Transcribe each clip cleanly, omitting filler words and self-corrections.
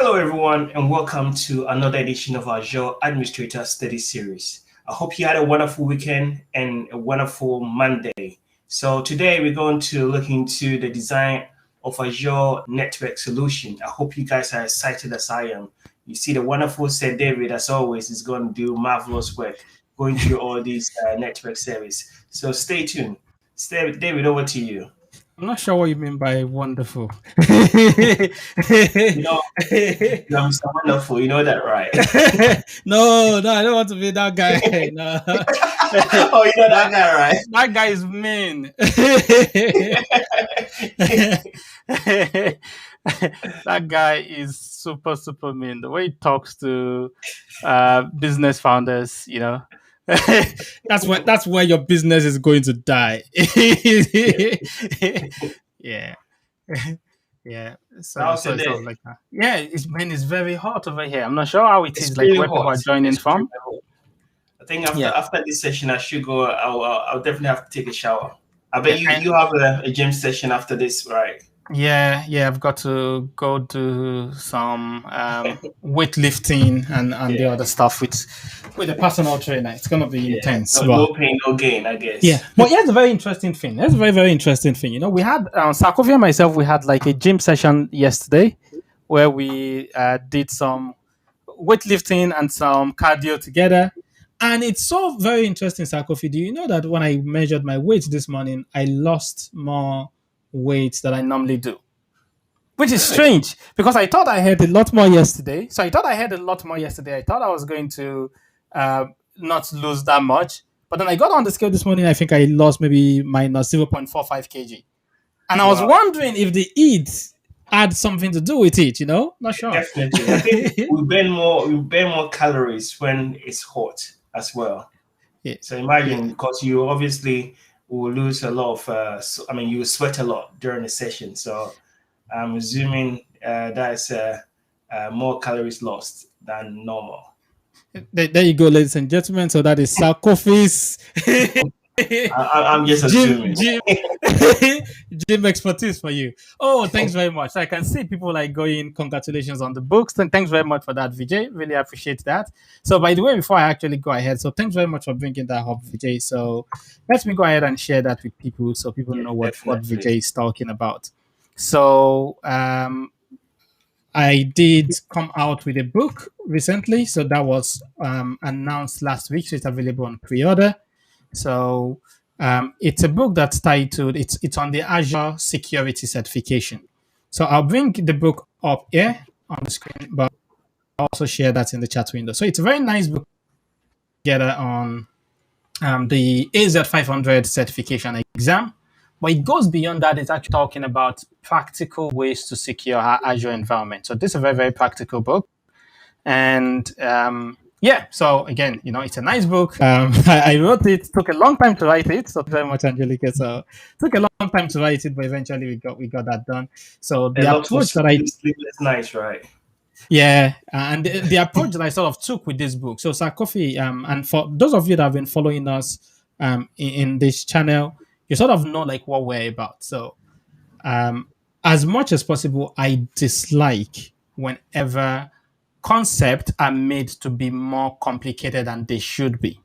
Hello, everyone, and welcome to another edition of our Azure Administrator Study Series. I hope you had a wonderful weekend and a wonderful Monday. So today we're going to look into the design of Azure Network Solution. I hope you guys are excited as I am. You see the wonderful Sir David, as always, is going to do marvelous work going through all these network service. So stay tuned. David, over to you. I'm not sure what you mean by wonderful. You know, I'm so wonderful. You know that, right? No, I don't want to be that guy. No. Oh, you know that guy, right? That guy is mean. That guy is super mean. The way he talks to business founders, that's where your business is going to die. Yeah. Yeah. So it's all like that. Yeah, it's very hot over here. I'm not sure how it's like really where people are joining from. I think after this session, I should go. I'll definitely have to take a shower. I bet you have a gym session after this, right? Yeah. I've got to go do some weightlifting and the other stuff with a personal trainer. It's gonna be intense. No pain, no gain, I guess. Yeah, but here's a very interesting thing. That's a very, very interesting thing. We had Sarkovi and myself. We had like a gym session yesterday where we did some weightlifting and some cardio together. And it's so very interesting, Sarkovi. Do you know that when I measured my weight this morning, I lost more weight than I normally do? Which is strange because I thought I had a lot more yesterday. So I thought I had a lot more yesterday. I thought I was going to not lose that much. But then I got on the scale this morning. I think I lost maybe minus 0.45 kg. And I was wondering if the heat had something to do with it, Not sure. Definitely. I think we burn more calories when it's hot as well. Yeah. So imagine, because you obviously will lose a lot of, you will sweat a lot during the session. So I'm assuming that's more calories lost than normal. There you go, ladies and gentlemen. So that is Sarkovi's I'm just assuming. Gym expertise for you. Oh, thanks very much. I can see people like going, congratulations on the books. And thanks very much for that, Vijay. Really appreciate that. So by the way, before I actually go ahead, so thanks very much for bringing that up, Vijay. So let me go ahead and share that with people so people know what Vijay is talking about. So I did come out with a book recently. So that was announced last week. So it's available on pre-order. So it's a book that's titled, it's on the Azure Security Certification. So I'll bring the book up here on the screen, but I'll also share that in the chat window. So it's a very nice book together on the AZ500 certification exam. But it goes beyond that. It's actually talking about practical ways to secure our Azure environment. So this is a very, very practical book. And so again, it's a nice book. I wrote it, took a long time to write it. So very much, Angelica. So took a long time to write it, but eventually we got that done. So the approach that it's nice, right? Yeah, and the approach that I sort of took with this book. So Sarkovi, and for those of you that have been following us in this channel, you sort of know like what we're about. So as much as possible, I dislike whenever concepts are made to be more complicated than they should be,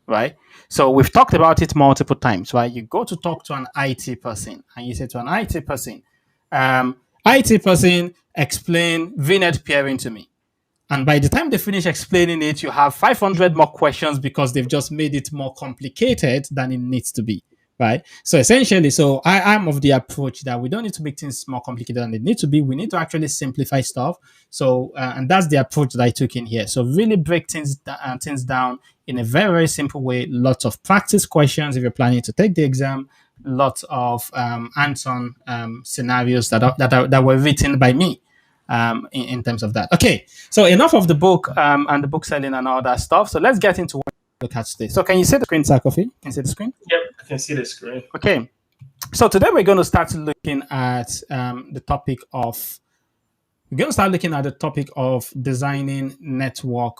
right? So we've talked about it multiple times, right? You go to talk to an IT person and you say to an IT person, explain VNet peering to me. And by the time they finish explaining it, you have 500 more questions because they've just made it more complicated than it needs to be. Right. So essentially, I'm of the approach that we don't need to make things more complicated than they need to be. We need to actually simplify stuff. So, and that's the approach that I took in here. So really break things down in a very, very simple way. Lots of practice questions if you're planning to take the exam. Lots of hands-on scenarios that were written by me in terms of that. Okay. So enough of the book and the book selling and all that stuff. So let's get into what we look at today. So can you see the screen, Sarkovi? Can you see the screen? Yep. I can see the screen. Okay, so today we're going to start looking at the topic of designing network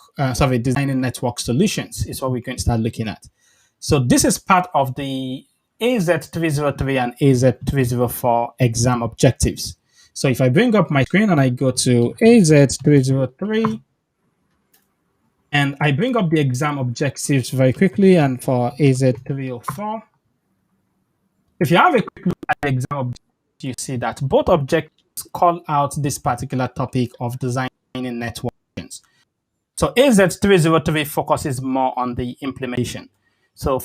solutions. Is what we're going to start looking at. So this is part of the AZ303 and AZ304 exam objectives. So if I bring up my screen and I go to AZ303 and I bring up the exam objectives very quickly, and for AZ304, if you have a quick look at the exam objectives, you see that both objectives call out this particular topic of designing networks. So AZ303 focuses more on the implementation. So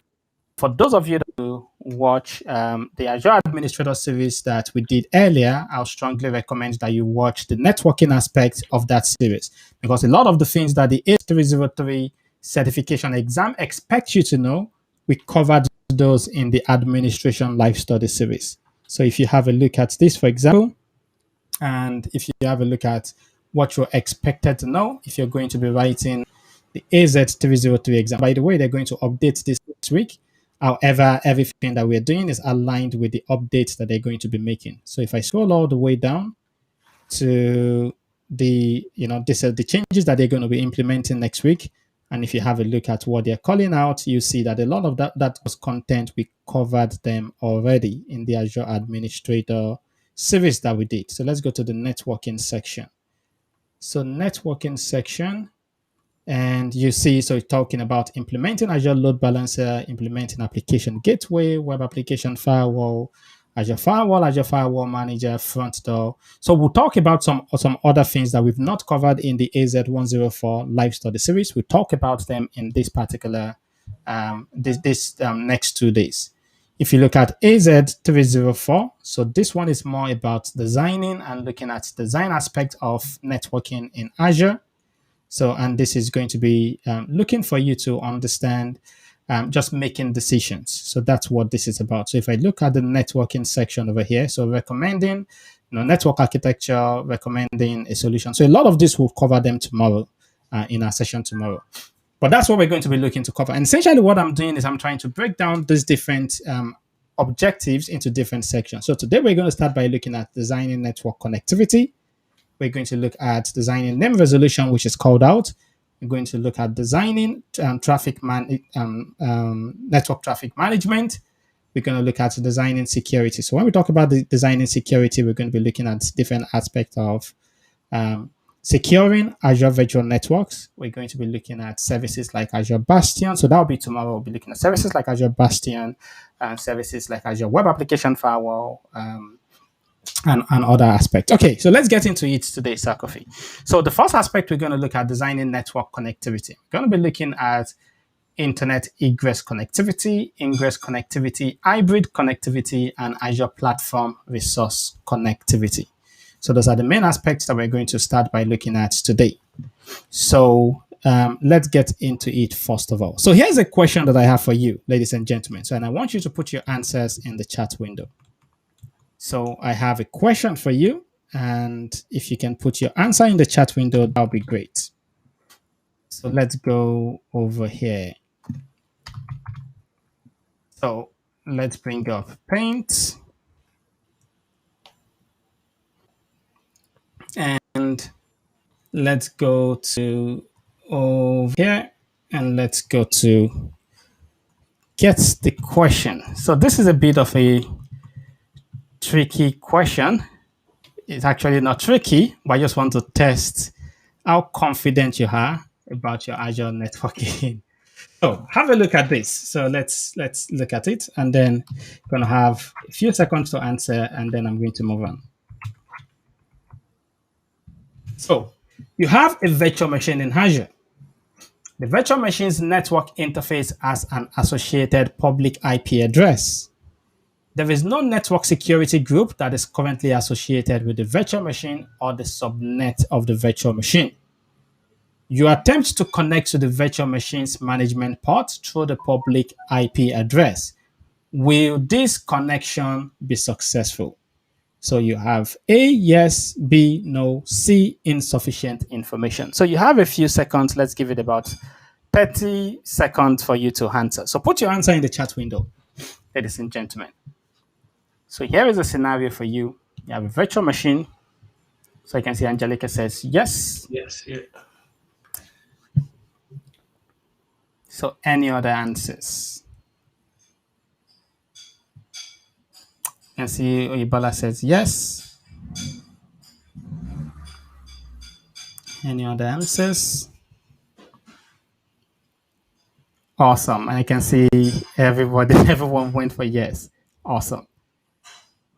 for those of you that watch the Azure Administrator series that we did earlier, I'll strongly recommend that you watch the networking aspect of that series, because a lot of the things that the AZ303 certification exam expects you to know, we covered those in the Administration Life Study series. So if you have a look at this, for example, and if you have a look at what you're expected to know if you're going to be writing the AZ303 exam. By the way, they're going to update this week. However, everything that we're doing is aligned with the updates that they're going to be making. So if I scroll all the way down to these are the changes that they're going to be implementing next week. And if you have a look at what they're calling out, you see that a lot of that was content, we covered them already in the Azure Administrator series that we did. So let's go to the networking section. So networking section, and you see, so it's talking about implementing Azure Load Balancer, implementing application gateway, web application firewall, Azure Firewall Manager, front door. So we'll talk about some other things that we've not covered in the AZ104 live study series. We'll talk about them in this particular next 2 days. If you look at AZ304, so this one is more about designing and looking at design aspect of networking in Azure. So, and this is going to be looking for you to understand just making decisions. So that's what this is about. So if I look at the networking section over here, so recommending network architecture, recommending a solution. So a lot of this will cover them tomorrow in our session tomorrow. But that's what we're going to be looking to cover. And essentially what I'm doing is I'm trying to break down these different objectives into different sections. So today we're going to start by looking at designing network connectivity. We're going to look at designing name resolution, which is called out. We're going to look at designing network traffic management. We're going to look at designing security. So when we talk about the designing security, we're going to be looking at different aspects of securing Azure virtual networks. We're going to be looking at services like Azure Bastion. So that will be tomorrow. We'll be looking at services like Azure Bastion, services like Azure Web Application Firewall, and other aspects. Okay, so let's get into it today, Sakofi. So the first aspect, we're going to look at designing network connectivity. We're going to be looking at internet egress connectivity, ingress connectivity, hybrid connectivity, and Azure platform resource connectivity. So those are the main aspects that we're going to start by looking at today. So let's get into it first of all. So here's a question that I have for you, ladies and gentlemen. So, and I want you to put your answers in the chat window. So I have a question for you, and if you can put your answer in the chat window, that would be great. So let's go over here. So let's bring up Paint. And let's go to over here, and let's go to get the question. So this is a bit of a tricky question. It's actually not tricky, but I just want to test how confident you are about your Azure networking. So have a look at this. So let's look at it, and then I'm going to have a few seconds to answer, and then I'm going to move on. So you have a virtual machine in Azure. The virtual machine's network interface has an associated public IP address. There is no network security group that is currently associated with the virtual machine or the subnet of the virtual machine. You attempt to connect to the virtual machine's management port through the public IP address. Will this connection be successful? So you have A, yes, B, no, C, insufficient information. So you have a few seconds. Let's give it about 30 seconds for you to answer. So put your answer in the chat window, ladies and gentlemen. So here is a scenario for you. You have a virtual machine. So you can see Angelica says yes. Yes. Yeah. So any other answers? You can see Oyebola says yes. Any other answers? Awesome. I can see everybody, everyone went for yes. Awesome.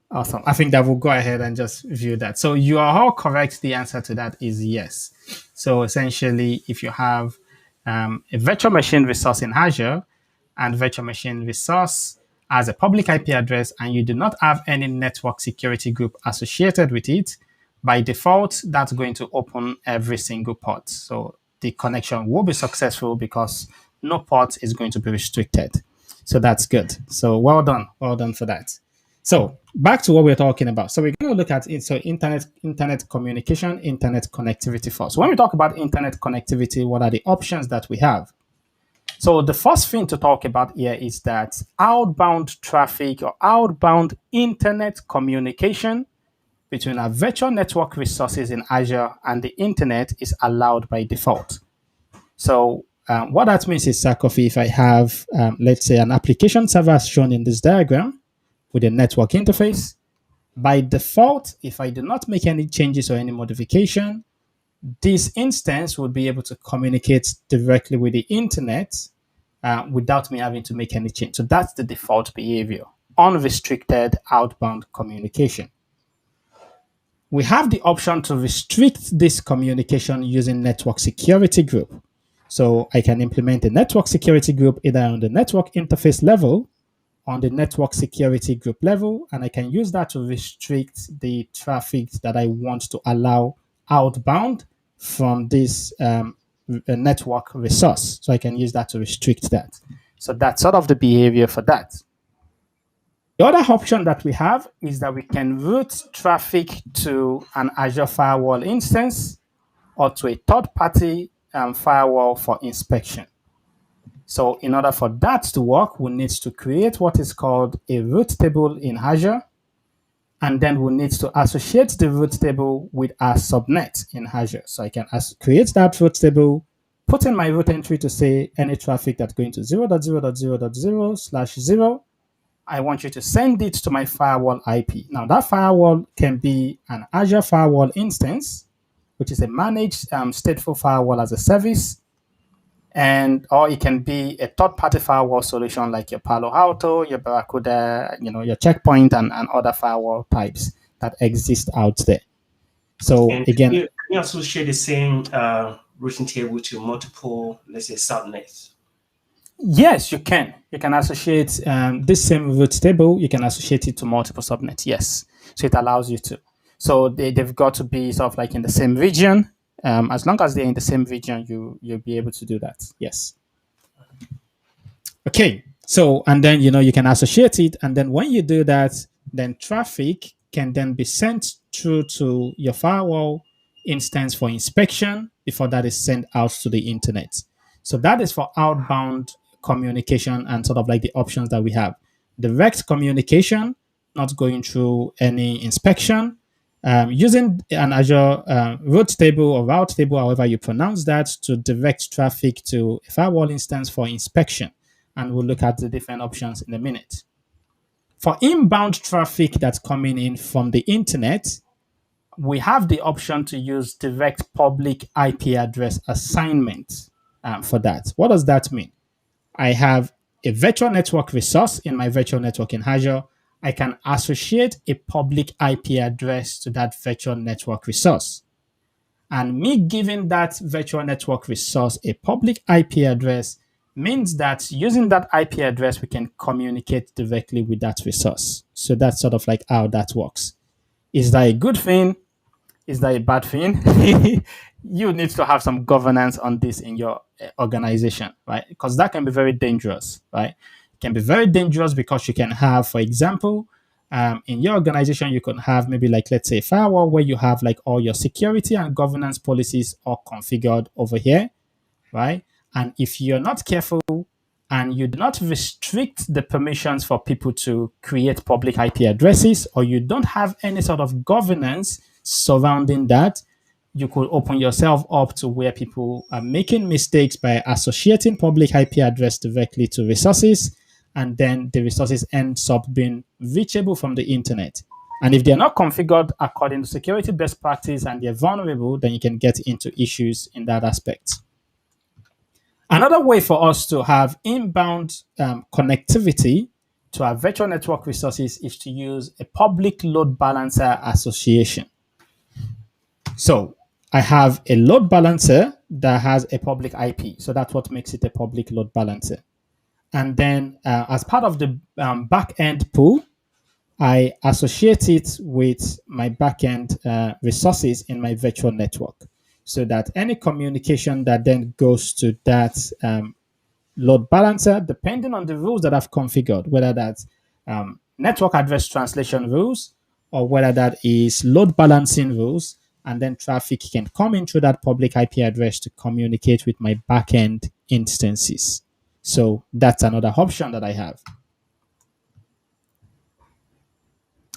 Awesome. I think that we'll go ahead and just view that. So you are all correct. The answer to that is yes. So essentially, if you have a virtual machine resource in Azure and virtual machine resource as a public IP address, and you do not have any network security group associated with it, by default, that's going to open every single port. So the connection will be successful because no port is going to be restricted. So that's good. So well done. Well done for that. So back to what we're talking about. So we're going to look at it. So internet communication, internet connectivity first. So when we talk about internet connectivity, what are the options that we have? So the first thing to talk about here is that outbound traffic or outbound internet communication between our virtual network resources in Azure and the internet is allowed by default. So what that means is, Sakofi, if I have, let's say, an application server as shown in this diagram with a network interface, by default, if I do not make any changes or any modification, this instance would be able to communicate directly with the internet without me having to make any change. So that's the default behavior, unrestricted outbound communication. We have the option to restrict this communication using network security group. So I can implement a network security group either on the network interface level, on the network security group level, and I can use that to restrict the traffic that I want to allow outbound from this network resource. So I can use that to restrict that. So that's sort of the behavior for that. The other option that we have is that we can route traffic to an Azure firewall instance or to a third-party firewall for inspection. So in order for that to work, we need to create what is called a route table in Azure, and then we need to associate the route table with our subnet in Azure. So I can create that route table, put in my route entry to say any traffic that's going to 0.0.0.0/0. I want you to send it to my firewall IP. Now that firewall can be an Azure firewall instance, which is a managed stateful firewall as a service, or it can be a third-party firewall solution like your Palo Alto, your Barracuda, your Checkpoint, and other firewall types that exist out there. So and again, can you also share the same routing table to multiple, let's say, subnets? Yes, you can. You can associate this same route table. You can associate it to multiple subnets. Yes, so it allows you to. So they've got to be sort of like in the same region. As long as they're in the same region, you'll be able to do that. Yes. Okay. So and then you can associate it, and then when you do that, then traffic can then be sent through to your firewall instance for inspection before that is sent out to the internet. So that is for outbound communication and sort of like the options that we have. Direct communication, not going through any inspection, using an Azure route table or route table, however you pronounce that, to direct traffic to a firewall instance for inspection. And we'll look at the different options in a minute. For inbound traffic that's coming in from the internet, we have the option to use direct public IP address assignment for that. What does that mean? I have a virtual network resource in my virtual network in Azure. I can associate a public IP address to that virtual network resource. And me giving that virtual network resource a public IP address means that using that IP address, we can communicate directly with that resource. So that's sort of like how that works. Is that a good thing? Is that a bad thing? You need to have some governance on this in your organization, right? Because that can be very dangerous, right? It can be very dangerous because you can have, for example, in your organization, you could have maybe like, let's say, a firewall where you have like all your security and governance policies all configured over here, right? And if you're not careful and you do not restrict the permissions for people to create public IP addresses, or you don't have any sort of governance surrounding that, you could open yourself up to where people are making mistakes by associating public IP address directly to resources, and then the resources ends up being reachable from the internet. And if they're not configured according to security best practice and they're vulnerable, then you can get into issues in that aspect. Another way for us to have inbound connectivity to our virtual network resources is to use a public load balancer association. So I have a load balancer that has a public IP. So that's what makes it a public load balancer. And then as part of the back-end pool, I associate it with my back-end resources in my virtual network so that any communication that then goes to that load balancer, depending on the rules that I've configured, whether that's network address translation rules or whether that is load balancing rules, and then traffic can come in through that public IP address to communicate with my backend instances. So that's another option that I have.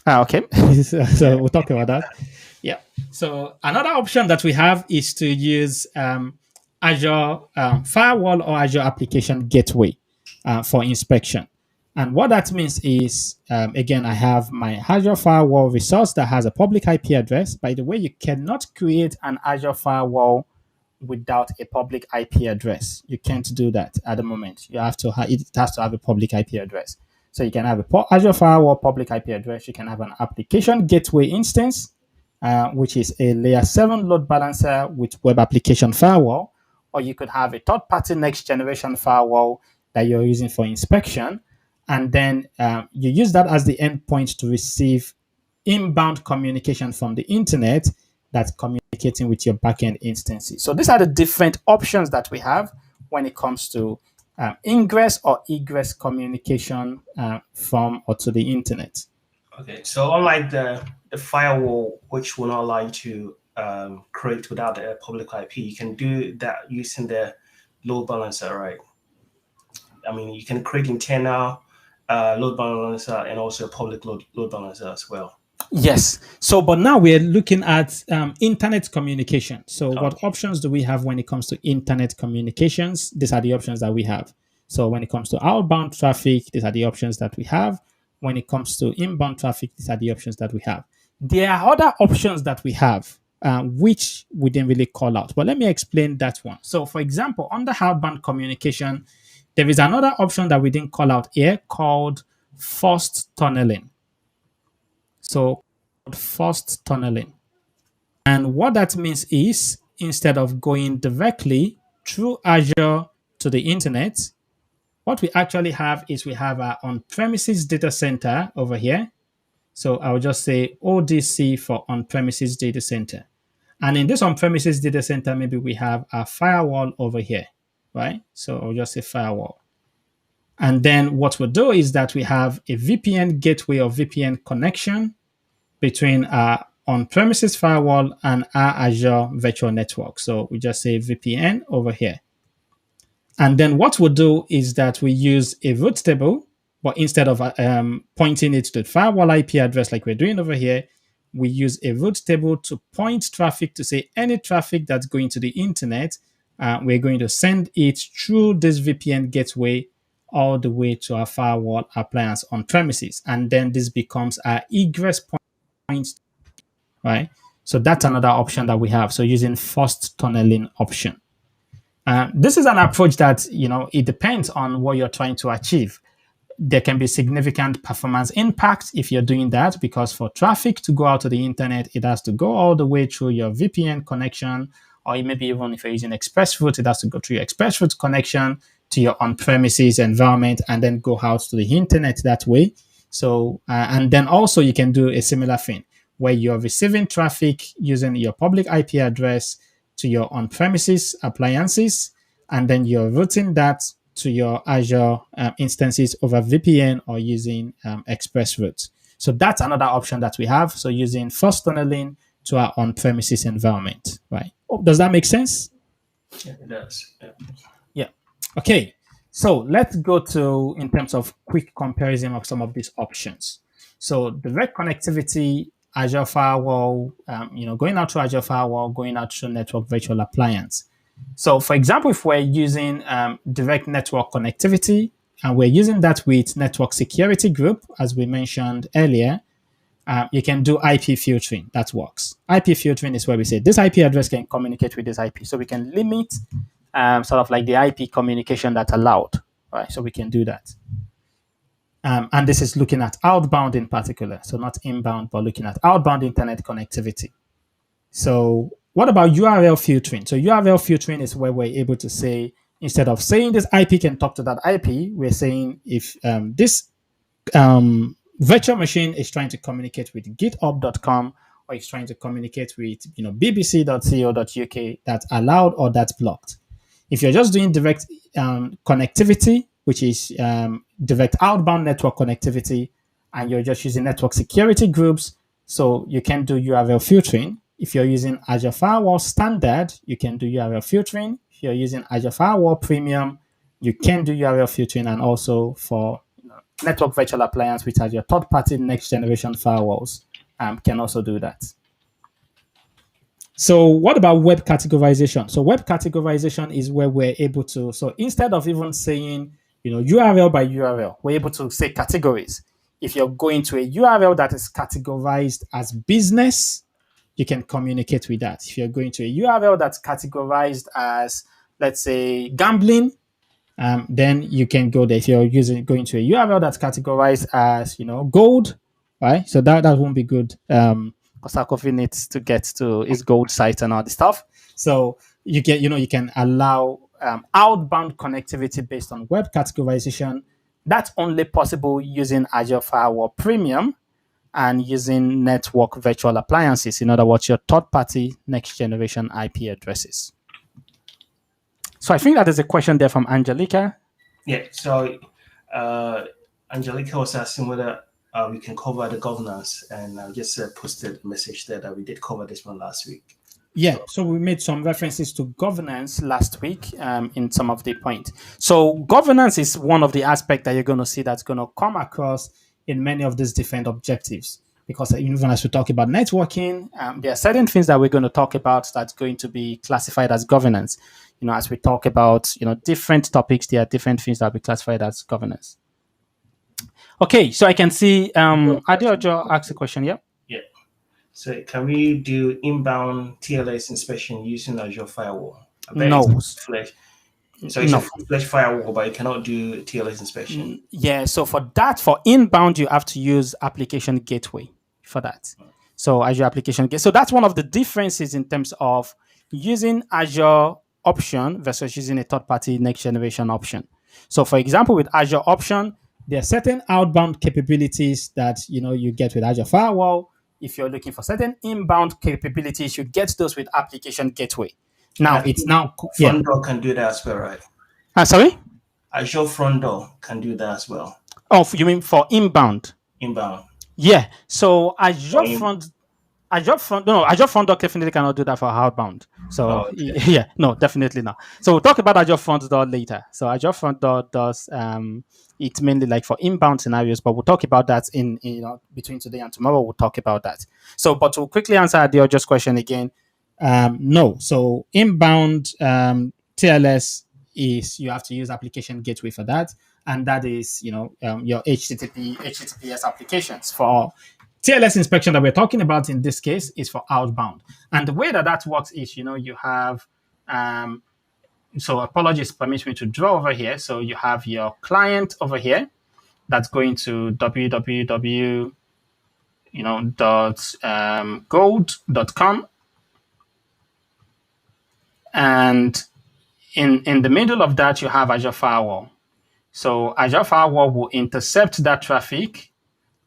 Okay. So we'll talk about that. Yeah. So another option that we have is to use Azure Firewall or Azure Application Gateway for inspection. And what that means is, again, I have my Azure Firewall resource that has a public IP address. By the way, you cannot create an Azure Firewall without a public IP address. You can't do that at the moment. You have to it has to have a public IP address. So you can have a Azure Firewall public IP address. You can have an application gateway instance, which is a layer 7 load balancer with web application firewall, or you could have a third-party next-generation firewall that you're using for inspection, and then you use that as the endpoint to receive inbound communication from the internet that's communicating with your backend instances. So these are the different options that we have when it comes to ingress or egress communication from or to the internet. Okay, so unlike the firewall, which will not allow you to create without a public IP, you can do that using the load balancer, right? I mean, you can create internal load balancer and also a public load balancer as well. Yes. So, but now we're looking at internet communication. So, what options do we have when it comes to internet communications? These are the options that we have. So, when it comes to outbound traffic, these are the options that we have. When it comes to inbound traffic, these are the options that we have. There are other options that we have, which we didn't really call out. But let me explain that one. So, for example, under outbound communication, there is another option that we didn't call out here called forced tunneling. So forced tunneling. And what that means is instead of going directly through Azure to the internet, what we actually have is we have our on-premises data center over here. So I'll just say ODC for on-premises data center. And in this on-premises data center, maybe we have a firewall over here, right? So I'll just say firewall. And then what we'll do is that we have a VPN gateway or VPN connection between our on-premises firewall and our Azure virtual network. So we just say VPN over here. And then what we'll do is that we use a route table, but instead of pointing it to the firewall IP address like we're doing over here, we use a route table to point traffic to say any traffic that's going to the internet, we're going to send it through this VPN gateway all the way to our firewall appliance on premises. And then this becomes our egress point, right? So that's another option that we have. So using forced tunneling option. This is an approach that, it depends on what you're trying to achieve. There can be significant performance impact if you're doing that, because for traffic to go out to the internet, it has to go all the way through your VPN connection, or maybe even if you're using ExpressRoute, it has to go through your ExpressRoute connection to your on-premises environment and then go out to the internet that way. So, and then also you can do a similar thing where you're receiving traffic using your public IP address to your on-premises appliances, and then you're routing that to your Azure instances over VPN or using ExpressRoute. So that's another option that we have. So using forced tunneling to our on-premises environment, right? Oh, does that make sense? Yeah, it does. Yeah. Okay. So let's go to, in terms of quick comparison of some of these options. So direct connectivity, Azure Firewall, going out to Azure Firewall, going out to network virtual appliance. So for example, if we're using direct network connectivity and we're using that with network security group, as we mentioned earlier, You can do IP filtering. That works. IP filtering is where we say this IP address can communicate with this IP. So we can limit sort of like the IP communication that's allowed. Right. So we can do that. And this is looking at outbound in particular. So not inbound, but looking at outbound internet connectivity. So what about URL filtering? So URL filtering is where we're able to say, instead of saying this IP can talk to that IP, we're saying if this virtual machine is trying to communicate with github.com or it's trying to communicate with bbc.co.uk, that's allowed or that's blocked. If you're just doing direct connectivity, which is direct outbound network connectivity, and you're just using network security groups, so you can do URL filtering. If you're using Azure Firewall Standard, you can do URL filtering. If you're using Azure Firewall Premium, you can do URL filtering, and also for network virtual appliance, which are your third-party next-generation firewalls, can also do that. So what about web categorization? So web categorization is where we're able to, so instead of even saying, URL by URL, we're able to say categories. If you're going to a URL that is categorized as business, you can communicate with that. If you're going to a URL that's categorized as, let's say, gambling, then you can go there. If you're going to a URL that's categorized as, gold, right? So that won't be good. Kosakofi needs to get to his gold site and all the stuff. So you can allow outbound connectivity based on web categorization. That's only possible using Azure Firewall Premium and using network virtual appliances. In other words, your third-party next-generation IP addresses. So I think that is a question there from Angelica. Yeah. So Angelica was asking whether we can cover the governance, and I just posted a message there that we did cover this one last week. Yeah, so we made some references to governance last week in some of the points. So governance is one of the aspects that you're going to see that's going to come across in many of these different objectives. Because even as we talk about networking, there are certain things that we're going to talk about that's going to be classified as governance. As we talk about, different topics, there are different things that will be classified as governance. Okay, so I can see Adeojo asked a question. Yeah. Yeah. So can we do inbound TLS inspection using Azure Firewall? No. So it's a full-fledged firewall, but you cannot do TLS inspection. Yeah. So for inbound, you have to use application gateway for that. So Azure application gateway. So that's one of the differences in terms of using Azure option versus using a third-party next-generation option. So for example, with Azure option, there are certain outbound capabilities that you get with Azure Firewall. If you're looking for certain inbound capabilities, you get those with application gateway. Now front door can do that as well, right? Sorry? Azure front door can do that as well. Oh, you mean for inbound? Inbound. Yeah. So Azure front door definitely cannot do that for outbound. So yeah, no, definitely not. So we'll talk about Azure front door later. So Azure front door does it's mainly like for inbound scenarios, but we'll talk about that in between today and tomorrow. We'll talk about that. So, but to quickly answer the Adeojo's question again, no. So inbound TLS is you have to use application gateway for that, and that is your HTTPS applications. For TLS inspection that we're talking about in this case is for outbound, and the way that works is you have so apologies, permit me to draw over here. So you have your client over here that's going to www.gold.com. And in the middle of that, you have Azure Firewall. So Azure Firewall will intercept that traffic,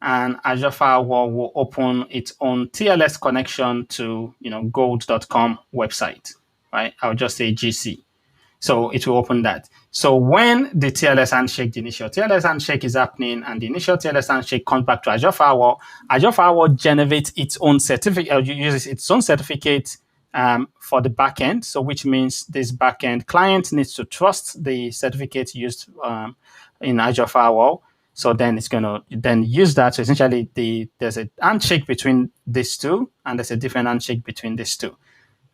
and Azure Firewall will open its own TLS connection to gold.com website, right? I'll just say GC. So it will open that. So when the TLS handshake, the initial TLS handshake is happening, and the initial TLS handshake comes back to Azure Firewall generates its own certificate, uses its own certificate for the backend. So which means this backend client needs to trust the certificate used in Azure Firewall. So then it's going to then use that. So essentially, there's a handshake between these two, and there's a different handshake between these two.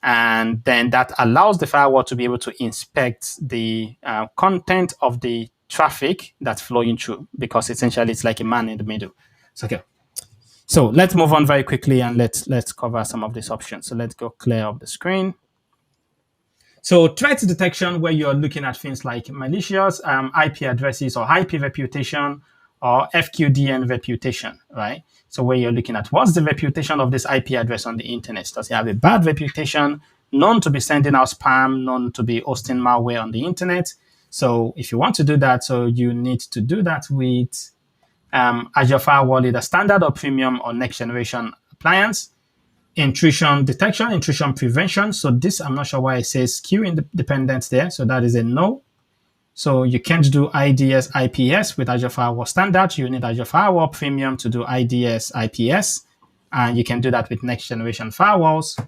And then that allows the firewall to be able to inspect the content of the traffic that's flowing through, because essentially it's like a man in the middle. So, okay. So let's move on very quickly and let's cover some of these options. So let's go clear up the screen. So threat detection, where you're looking at things like malicious IP addresses or IP reputation or FQDN reputation, right? So where you're looking at what's the reputation of this IP address on the internet? Does it have a bad reputation, known to be sending out spam, known to be hosting malware on the internet? So if you want to do that, so you need to do that with Azure Firewall, either standard or premium or next generation appliance. Intrusion detection, intrusion prevention. So this, I'm not sure why it says queue independent there. So that is a no. So you can't do IDS, IPS with Azure Firewall Standard. You need Azure Firewall Premium to do IDS, IPS. And you can do that with next generation firewalls.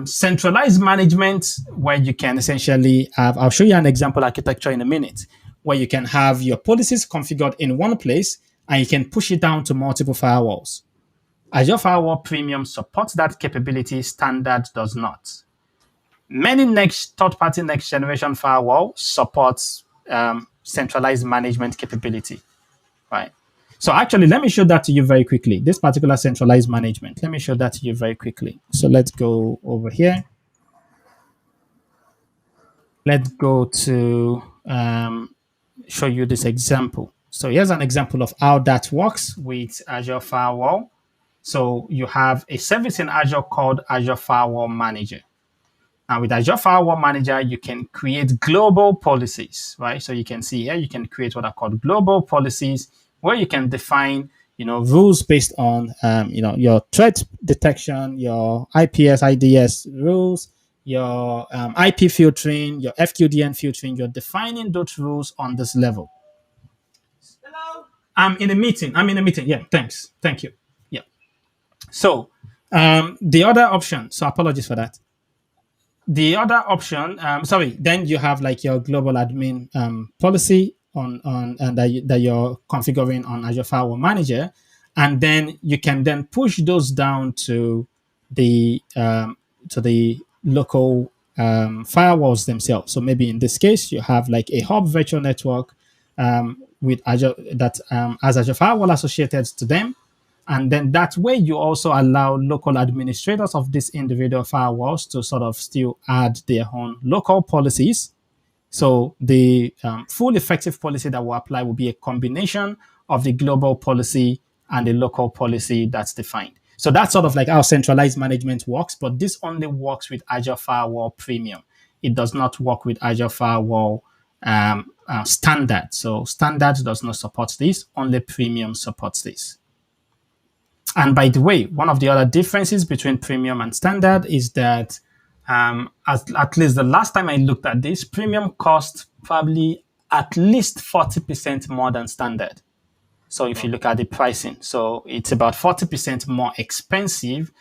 Centralized management, where you can essentially have, I'll show you an example architecture in a minute, where you can have your policies configured in one place and you can push it down to multiple firewalls. Azure Firewall Premium supports that capability, Standard does not. Many third-party next-generation firewall supports centralized management capability, right? So actually, let me show that to you very quickly. This particular centralized management, let me show that to you very quickly. So let's go over here. Let's go to show you this example. So here's an example of how that works with Azure Firewall. So you have a service in Azure called Azure Firewall Manager. And with Azure Firewall Manager, you can create global policies, right? So you can see here, you can create what are called global policies, where you can define, rules based on, your threat detection, your IPS, IDS rules, your IP filtering, your FQDN filtering. You're defining those rules on this level. Hello. I'm in a meeting. Yeah, thanks. Thank you. Yeah. So the other option, so apologies for that. The other option, then you have like your global admin policy on and that you're configuring on Azure Firewall Manager, and then you can then push those down to the local firewalls themselves. So maybe in this case, you have like a hub virtual network with Azure that has Azure Firewall associated to them. And then that way, you also allow local administrators of these individual firewalls to sort of still add their own local policies. So the full effective policy that will apply will be a combination of the global policy and the local policy that's defined. So that's sort of like how centralized management works, but this only works with Azure Firewall Premium. It does not work with Azure Firewall Standard. So Standard does not support this, only Premium supports this. And by the way, one of the other differences between premium and standard is that, at least the last time I looked at this, premium costs probably at least 40% more than standard. So if you look at the pricing, so it's about 40% more expensive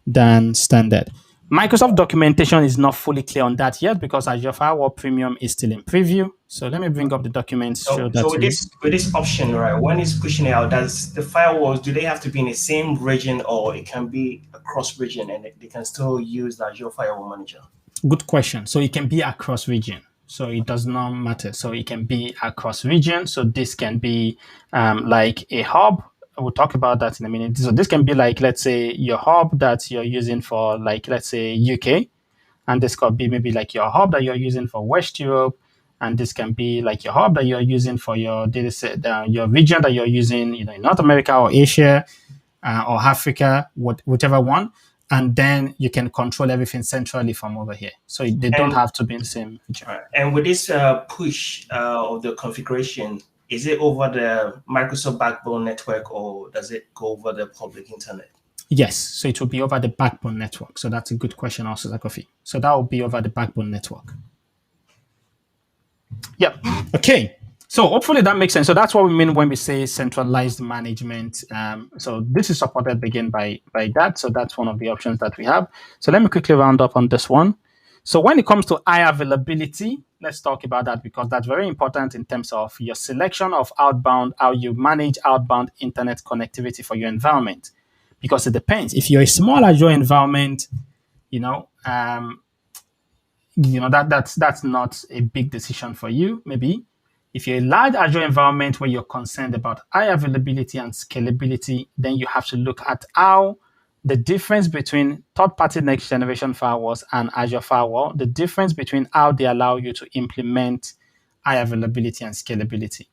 than standard. Microsoft documentation is not fully clear on that yet because Azure Firewall Premium is still in preview. So let me bring up the documents. So with this option, right, when it's pushing it out, does the firewalls, do they have to be in the same region, or it can be across region and they can still use the Azure Firewall Manager? Good question. So it can be across region. So it does not matter. So it can be across region. So this can be like a hub. We'll talk about that in a minute. So this can be like, let's say, your hub that you're using for, like, let's say, UK. And this could be maybe like your hub that you're using for West Europe. And this can be like your hub that you're using for your data set, your region that you're using, in North America or Asia or Africa, whichever one. And then you can control everything centrally from over here. So they don't have to be in the same region. And with this push of the configuration, is it over the Microsoft backbone network, or does it go over the public internet? Yes, so it will be over the backbone network. So that's a good question also, Zakofi. So that will be over the backbone network. Yep. Okay. So hopefully that makes sense. So that's what we mean when we say centralized management. So this is supported again by that. So that's one of the options that we have. So let me quickly round up on this one. So when it comes to high availability, let's talk about that because that's very important in terms of your selection of outbound, how you manage outbound internet connectivity for your environment. Because it depends. If you're a small Azure environment, that's not a big decision for you, maybe. If you're a large Azure environment where you're concerned about high availability and scalability, then you have to look at how the difference between third-party next-generation firewalls and Azure firewall, the difference between how they allow you to implement high availability and scalability.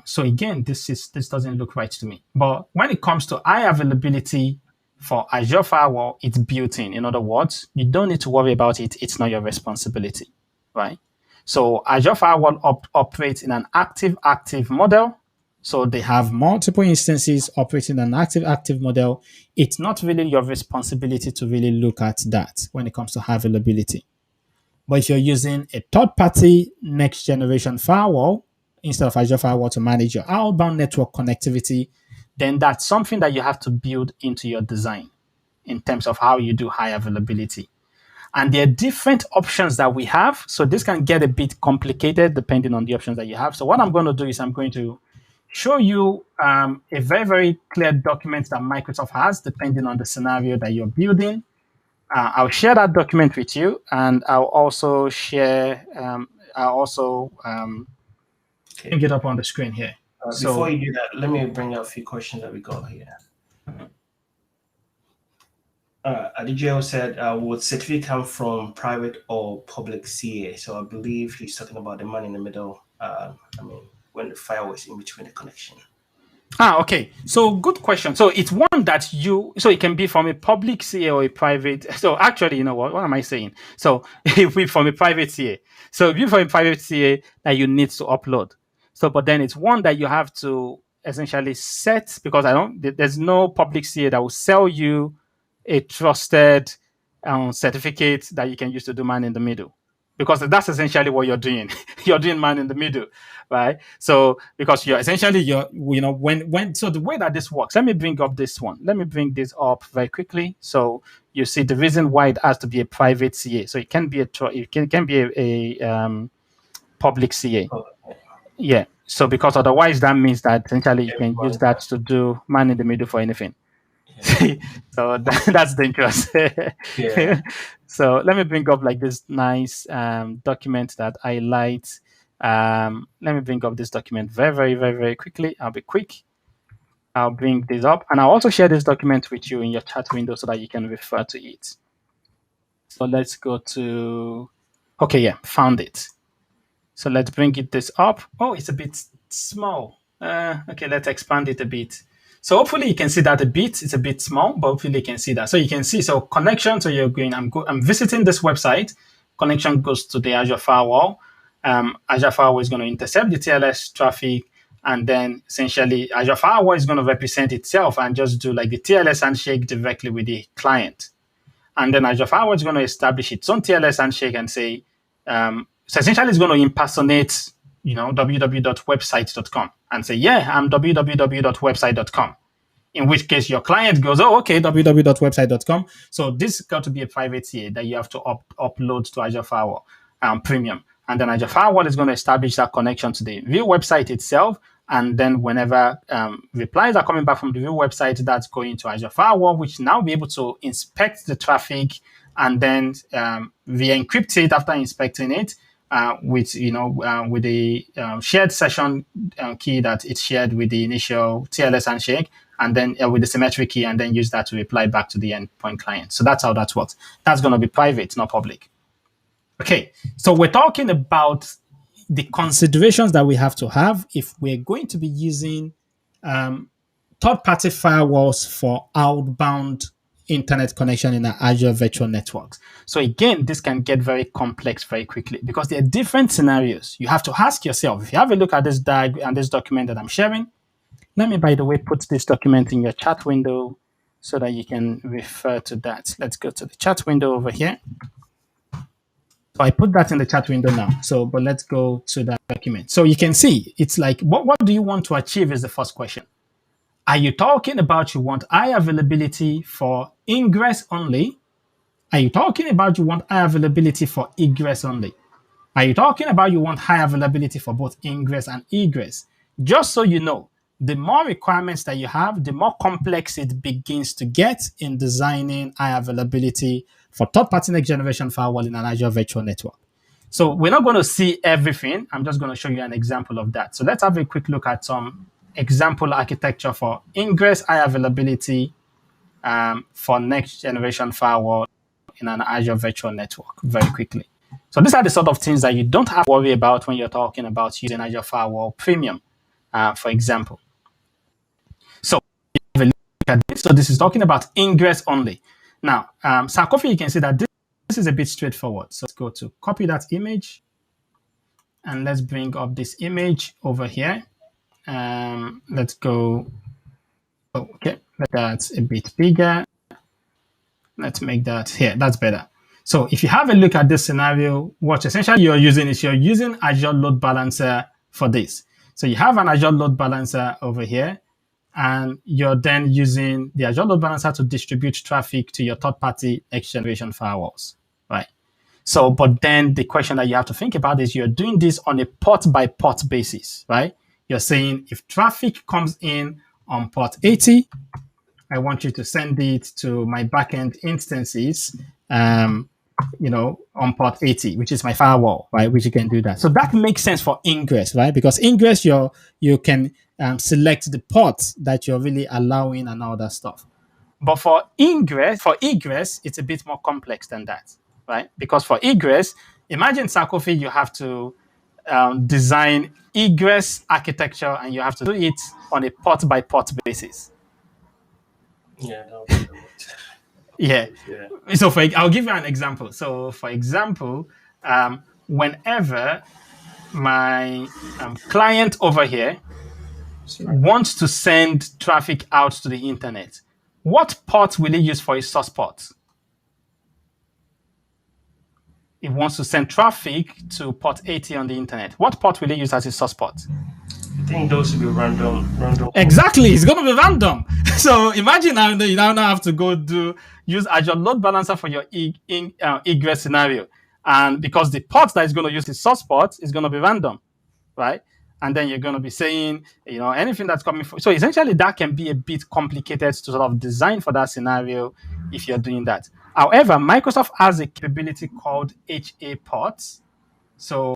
So again, this doesn't look right to me. But when it comes to high availability for Azure firewall, it's built in. In other words, you don't need to worry about it. It's not your responsibility, right? So Azure firewall operates in an active model. So they have multiple instances operating an active model. It's not really your responsibility to really look at that when it comes to high availability. But if you're using a third-party next-generation firewall instead of Azure firewall to manage your outbound network connectivity, then that's something that you have to build into your design in terms of how you do high availability. And there are different options that we have. So this can get a bit complicated depending on the options that you have. So what I'm going to do is I'm going to show you a very, very clear document that Microsoft has depending on the scenario that you're building. I'll share that document with you, and I'll also share. Bring it up on the screen here. Before you do that, let me bring up a few questions that we got here. Adigio said, would certificate come from private or public CA? So I believe he's talking about the man in the middle. When the firewall is in between the connection. Okay. So good question. So it's one that so it can be from a public CA or a private. So actually, you know what am I saying? So if we from a private CA. So if you from a private CA that you need to upload. So, but then it's one that you have to essentially set, because there's no public CA that will sell you a trusted certificate that you can use to do man in the middle, because that's essentially what you're doing. You're doing man in the middle, right? So because so the way that this works, let me bring up this one. Let me bring this up very quickly. So you see the reason why it has to be a private CA. So it can be a public CA. Yeah. So because otherwise that means that essentially you can use that to do man in the middle for anything. So that's dangerous. Yeah. So let me bring up like this nice document that I highlight. Let me bring up this document very, very, very, very quickly. I'll be quick. I'll bring this up, and I'll also share this document with you in your chat window so that you can refer to it. So let's go to, okay, yeah, found it. So let's bring this up. Oh, it's a bit small. Okay, let's expand it a bit. So hopefully you can see that a bit. It's a bit small, but hopefully you can see that. So you can see, so connection, so you're going, I'm visiting this website. Connection goes to the Azure firewall. Azure firewall is going to intercept the TLS traffic, and then essentially Azure firewall is going to represent itself and just do like the TLS handshake directly with the client. And then Azure firewall is going to establish its own TLS handshake and say, so essentially it's going to impersonate, www.website.com and say, yeah, I'm www.website.com. In which case your client goes, oh, okay, www.website.com. So this got to be a private CA that you have to upload to Azure Firewall Premium. And then Azure Firewall is going to establish that connection to the View website itself. And then whenever replies are coming back from the View website, that's going to Azure Firewall, which now be able to inspect the traffic and then re-encrypt it after inspecting it. With the shared session key that it's shared with the initial TLS handshake, and then with the symmetric key, and then use that to reply back to the endpoint client. So that's how that works. That's going to be private, not public. Okay, so we're talking about the considerations that we have to have if we're going to be using third-party firewalls for outbound internet connection in an Azure virtual networks. So again, this can get very complex very quickly because there are different scenarios. You have to ask yourself, if you have a look at this diagram and this document that I'm sharing, let me, by the way, put this document in your chat window so that you can refer to that. Let's go to the chat window over here. So I put that in the chat window now. But let's go to that document. So you can see, it's like, what do you want to achieve is the first question. Are you talking about you want high availability for ingress only? Are you talking about you want high availability for egress only? Are you talking about you want high availability for both ingress and egress? Just so you know, the more requirements that you have, the more complex it begins to get in designing high availability for third-party next-generation firewall in an Azure virtual network. So we're not going to see everything. I'm just going to show you an example of that. So let's have a quick look at some example architecture for ingress high availability for next generation firewall in an Azure virtual network very quickly. So these are the sort of things that you don't have to worry about when you're talking about using Azure Firewall Premium, for example. So have a look at this. So this is talking about ingress only. Now, Sarkofi, you can see that this is a bit straightforward. So let's go to copy that image and let's bring up this image over here. Let's go. Okay, that's a bit bigger. Let's make that here. That's better. So if you have a look at this scenario, what essentially you're using is you're using Azure Load Balancer for this. So you have an Azure Load Balancer over here, and you're then using the Azure Load Balancer to distribute traffic to your third-party next generation firewalls, right? So, but then the question that you have to think about is you're doing this on a port-by-port basis, right? You're saying if traffic comes in on port 80, I want you to send it to my backend instances, on port 80, which is my firewall, right? Which you can do that. So that makes sense for ingress, right? Because ingress, you can select the port that you're really allowing and all that stuff. But for egress, it's a bit more complex than that, right? Because for egress, imagine Sarkofi, you have to design egress architecture, and you have to do it on a port-by-port basis. Yeah, that'll be the lot. Yeah. Yeah. So I'll give you an example. So for example, whenever my client over here wants to send traffic out to the internet, what port will he use for his source port? He wants to send traffic to port 80 on the internet. What port will he use as his source port? I think those will be random. Exactly, it's going to be random. So imagine now you now have to use Azure Load Balancer for your egress scenario, and because the port that is going to use the source port is going to be random, right? And then you're going to be saying, anything that's coming from. So essentially, that can be a bit complicated to sort of design for that scenario if you're doing that. However, Microsoft has a capability called HA ports,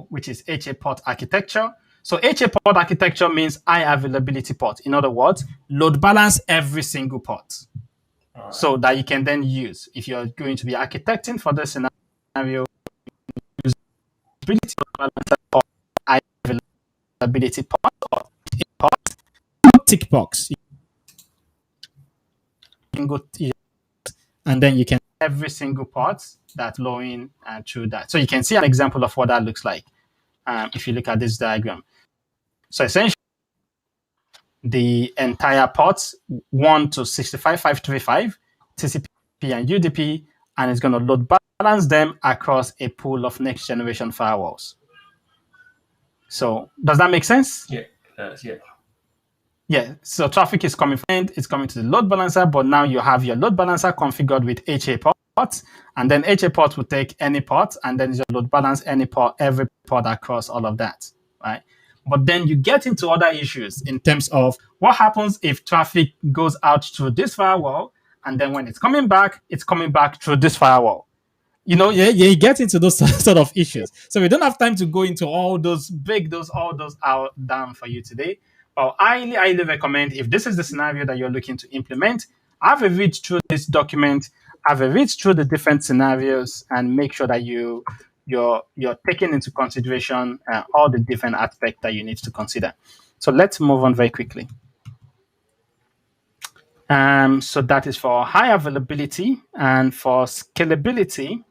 which is HA port architecture. So HA port architecture means high availability port. In other words, load balance every single port. Right. So that you can then use. If you're going to be architecting for this scenario, use availability balancer or high availability port or port, tick box. You can go and then you can every single port that flowing through that. So you can see an example of what that looks like if you look at this diagram. So essentially, the entire ports 1 to 65535, TCP and UDP, and it's going to load balance them across a pool of next generation firewalls. So does that make sense? Yeah, yeah. Yeah, so traffic is coming from it's coming to the load balancer, but now you have your load balancer configured with HA ports, and then HA port will take any port, and then your load balance any port, every port across all of that, right? But then you get into other issues in terms of what happens if traffic goes out through this firewall, and then when it's coming back through this firewall. You get into those sort of issues. So we don't have time to go into all those, break all those out down for you today. But I highly recommend, if this is the scenario that you're looking to implement, have a read through this document, have a read through the different scenarios, and make sure that you're taking into consideration all the different aspects that you need to consider. So let's move on very quickly. So that is for high availability, and for scalability,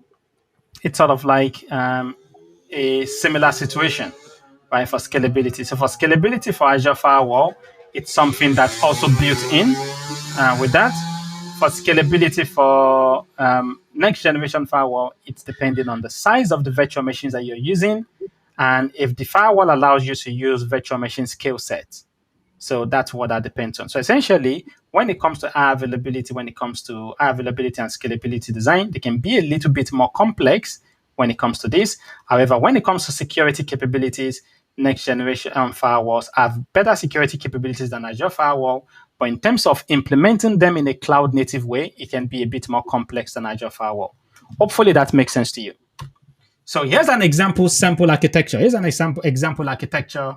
it's sort of like a similar situation, right? For scalability. So for scalability for Azure Firewall, it's something that's also built in with that. For scalability for next generation firewall, it's depending on the size of the virtual machines that you're using, and if the firewall allows you to use virtual machine scale sets. So that's what that depends on. So essentially, when it comes to high availability and scalability design, they can be a little bit more complex when it comes to this. However, when it comes to security capabilities, next generation firewalls have better security capabilities than Azure Firewall. But in terms of implementing them in a cloud native way, it can be a bit more complex than Azure Firewall. Hopefully that makes sense to you. So here's an example sample architecture. Here's an example architecture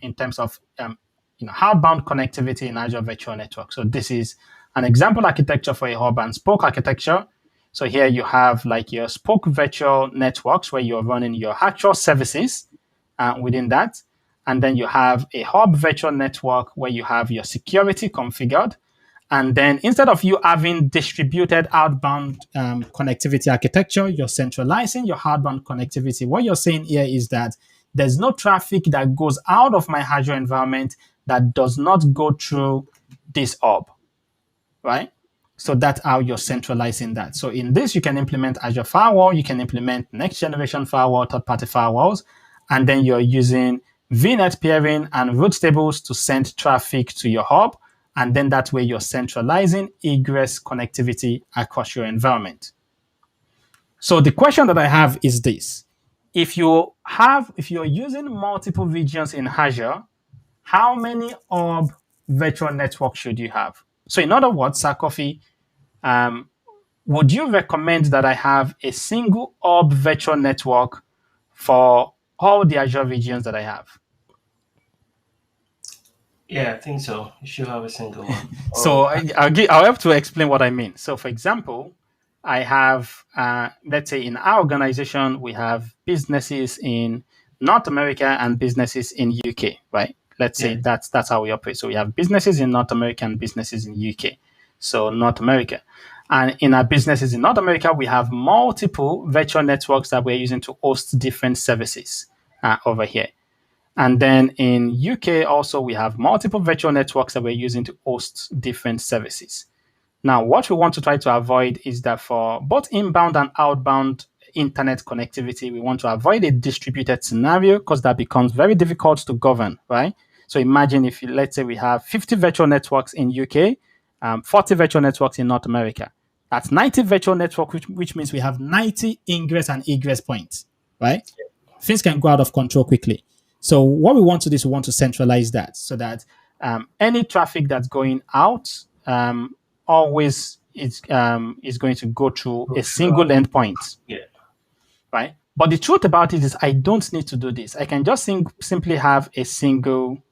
in terms of outbound connectivity in Azure Virtual Network. So this is an example architecture for a hub and spoke architecture. So here you have like your spoke virtual networks where you're running your actual services within that. And then you have a hub virtual network where you have your security configured. And then instead of you having distributed outbound connectivity architecture, you're centralizing your outbound connectivity. What you're saying here is that there's no traffic that goes out of my Azure environment that does not go through this hub, right? So that's how you're centralizing that. So in this, you can implement Azure Firewall, you can implement next generation firewall, third-party firewalls, and then you're using VNet peering and route tables to send traffic to your hub. And then that way you're centralizing egress connectivity across your environment. So the question that I have is this. If you're using multiple regions in Azure, how many hub virtual networks should you have? So in other words, Sakofi, would you recommend that I have a single hub virtual network for all the Azure regions that I have? Yeah, I think so. You should have a single one. So I'll have to explain what I mean. So for example, I have, let's say in our organization, we have businesses in North America and businesses in UK, right? Let's say that's how we operate. So we have businesses in North America and businesses in UK. So North America. And in our businesses in North America, we have multiple virtual networks that we're using to host different services over here. And then in UK also, we have multiple virtual networks that we're using to host different services. Now, what we want to try to avoid is that for both inbound and outbound internet connectivity, we want to avoid a distributed scenario because that becomes very difficult to govern, right? So imagine if, let's say we have 50 virtual networks in UK, 40 virtual networks in North America. That's 90 virtual networks, which means we have 90 ingress and egress points, right? Things can go out of control quickly. So what we want to do is we want to centralize that so that any traffic that's going out always is going to go through a single endpoint. Yeah. Right. But the truth about it is I don't need to do this. I can just simply have a single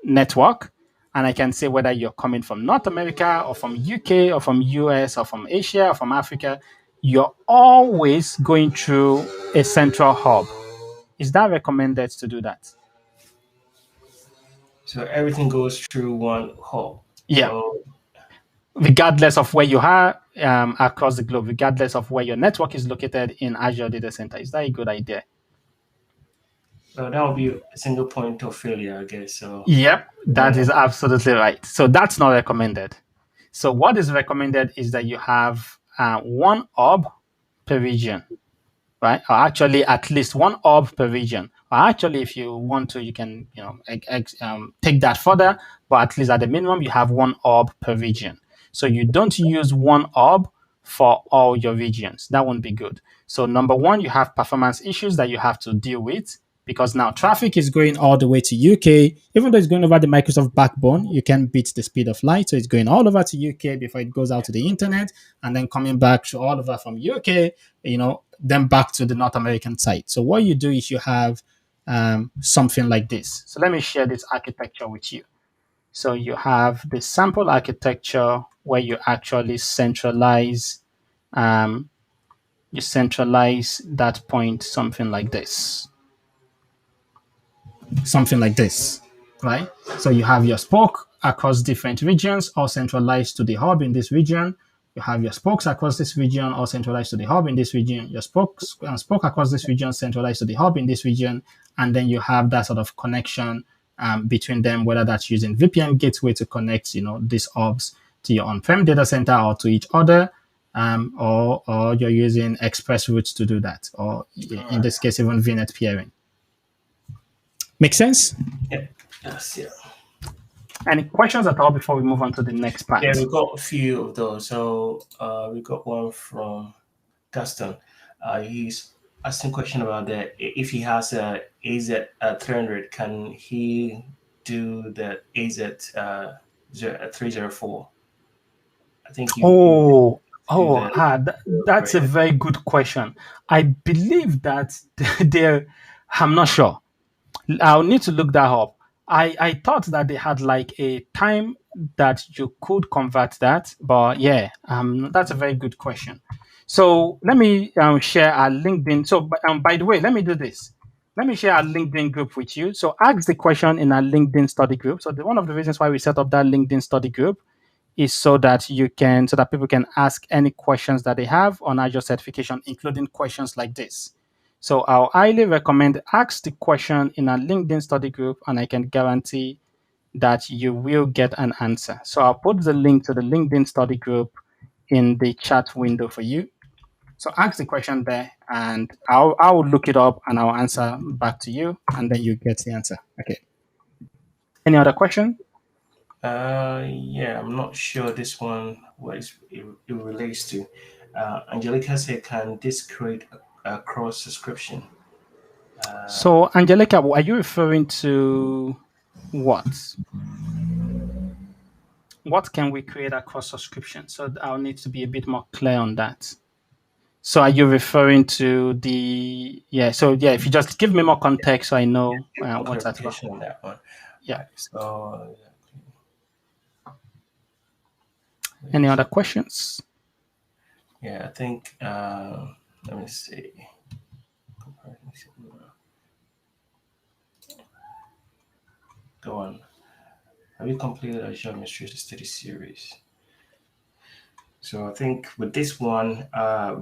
network, and I can say whether you're coming from North America or from UK or from US or from Asia or from Africa, you're always going through a central hub. Is that recommended to do that? So everything goes through one hub. Yeah. So, regardless of where you are across the globe, regardless of where your network is located in Azure data center. Is that a good idea? that would be a single point of failure, I guess. So Yep, that is absolutely right. So that's not recommended. So what is recommended is that you have one hub per region, right? Or actually at least one hub per region. Or actually, if you want to, you can take that further. But at least at the minimum, you have one hub per region. So you don't use one hub for all your regions. That won't be good. So number one, you have performance issues that you have to deal with because now traffic is going all the way to UK. Even though it's going over the Microsoft backbone, you can beat the speed of light. So it's going all over to UK before it goes out to the internet and then coming back to all over from UK, then back to the North American side. So what you do is you have something like this. So let me share this architecture with you. So you have the sample architecture where you actually centralize that point, something like this. Something like this, right? So you have your spoke across different regions, all centralized to the hub in this region. You have your spokes across this region, all centralized to the hub in this region. Your spoke across this region, centralized to the hub in this region. And then you have that sort of connection between them, whether that's using VPN gateway to connect, these hubs to your on-prem data center or to each other, or you're using express routes to do that, or in this case, even VNet peering. Make sense? yeah. Yes, yeah. Any questions at all before we move on to the next part? Yeah, we got a few of those. So we got one from Gaston. He's asking a question about that. If he has a AZ 300, can he do the AZ 304? I think you. Oh, Oh, the that's a version. very good question. I believe that they're, I'm not sure. I'll need to look that up. I thought that they had like a time that you could convert that, but yeah, that's a very good question. So let me share our LinkedIn. So, by the way, let me do this. Let me share our LinkedIn group with you. So ask the question in our LinkedIn study group. So one of the reasons why we set up that LinkedIn study group is so that people can ask any questions that they have on Azure certification, including questions like this. So I'll highly recommend ask the question in a LinkedIn study group, and I can guarantee that you will get an answer. So I'll put the link to the LinkedIn study group in the chat window for you. So ask the question there, and I'll look it up and I'll answer back to you, and then you get the answer. Okay. Any other question? Yeah, I'm not sure this one it relates to. Angelica said, "Can this create a cross subscription?" So Angelica, are you referring to what? What can we create across subscription? So I'll need to be a bit more clear on that. So are you referring to the So yeah, if you just give me more context, so I know More what's that about. clarification on that one. Yeah. Right. So, Any other questions? yeah, I think. Let me see. Go on. Have you completed Azure Administrator Study Series? So I think with this one,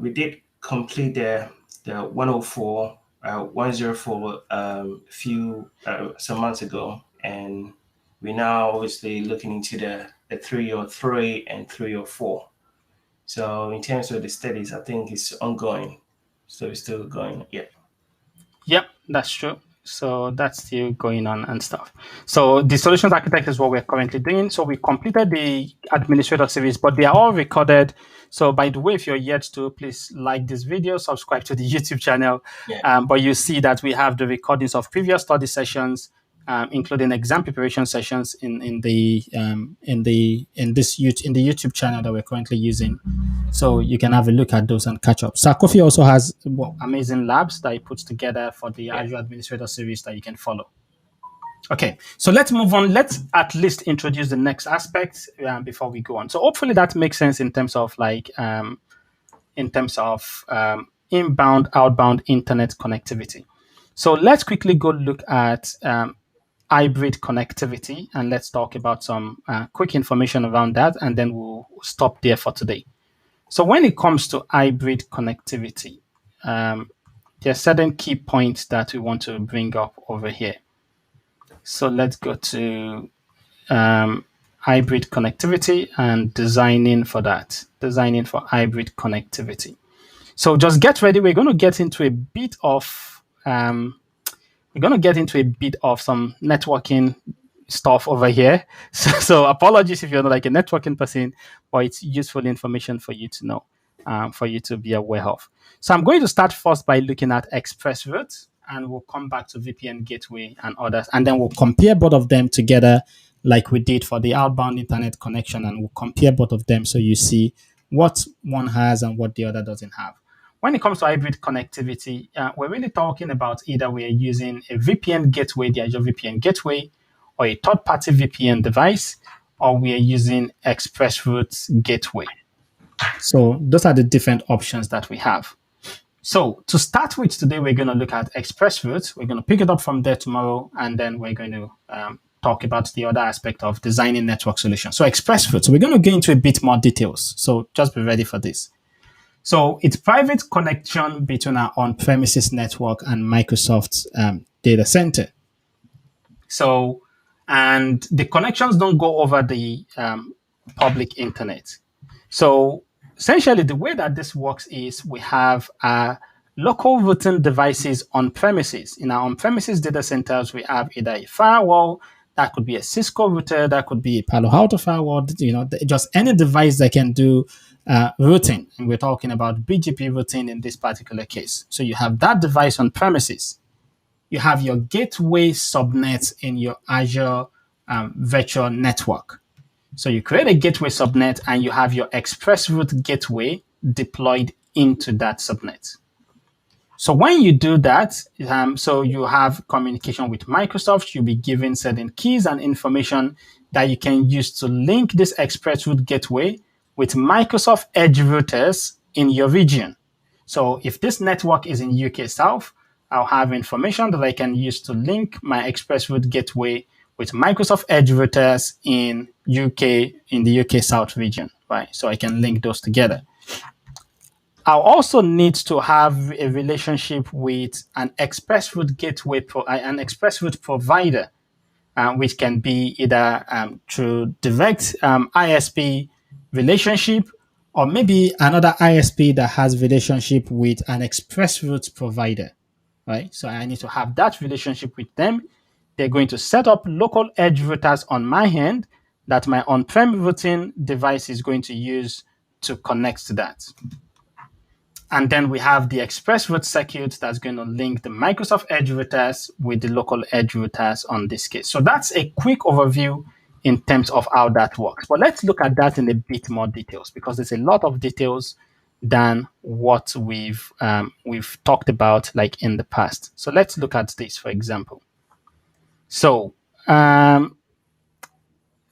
we did complete the 104, 104 few some months ago, and we're now obviously looking into the 303 and 304. So in terms of the studies, I think it's ongoing. So it's still going. Yeah. Yep, that's true. So that's still going on and stuff. So the solutions architect is what we're currently doing. So we completed the administrator series, but they are all recorded. So by the way, if you're yet to, please like this video, subscribe to the YouTube channel. Yeah. But you see that we have the recordings of previous study sessions, including exam preparation sessions in the YouTube channel that we're currently using. So you can have a look at those and catch up. Kofi also has amazing labs that he puts together for the Yeah. Azure Administrator series that you can follow. Okay, so let's move on. Let's at least introduce the next aspect before we go on. So hopefully that makes sense in terms of inbound, outbound internet connectivity. So let's quickly go look at hybrid connectivity, and let's talk about some quick information around that, and then we'll stop there for today. So when it comes to hybrid connectivity, there are certain key points that we want to bring up over here. So let's go to hybrid connectivity and designing for that, designing for hybrid connectivity. So just get ready. We're going to get into a bit of some networking stuff over here. So apologies if you're not like a networking person, but it's useful information for you to know, for you to be aware of. So I'm going to start first by looking at express routes, and we'll come back to VPN gateway and others, and then we'll compare both of them together like we did for the outbound internet connection, and we'll compare both of them so you see what one has and what the other doesn't have. When it comes to hybrid connectivity, we're really talking about either we're using a VPN gateway, the Azure VPN gateway, or a third-party VPN device, or we are using Express Routes Gateway. So those are the different options that we have. So to start with today, we're going to look at Express Routes. We're going to pick it up from there tomorrow, and then we're going to talk about the other aspect of designing network solutions. So Express Routes, we're going to get into a bit more details. So just be ready for this. So it's private connection between our on-premises network and Microsoft's data center. So, and the connections don't go over the public internet. So essentially the way that this works is we have local routing devices on premises. In our on-premises data centers, we have either a firewall, that could be a Cisco router, that could be a Palo Alto firewall, just any device that can do routing. And we're talking about BGP routing in this particular case. So you have that device on premises. You have your gateway subnet in your Azure virtual network. So you create a gateway subnet and you have your express route gateway deployed into that subnet. So when you do that, so you have communication with Microsoft, you'll be given certain keys and information that you can use to link this express route gateway with Microsoft Edge routers in your region. So if this network is in UK South, I'll have information that I can use to link my express route gateway with Microsoft Edge routers in the UK South region, right? So I can link those together. I'll also need to have a relationship with an express route an express route provider, which can be either through direct ISP relationship, or maybe another ISP that has relationship with an express route provider, right? So I need to have that relationship with them. They're going to set up local edge routers on my end that my on-prem routing device is going to use to connect to that. And then we have the express route circuit that's going to link the Microsoft Edge routers with the local Edge routers on this case. So that's a quick overview in terms of how that works. But let's look at that in a bit more details, because there's a lot of details than what we've talked about like in the past. So let's look at this, for example. So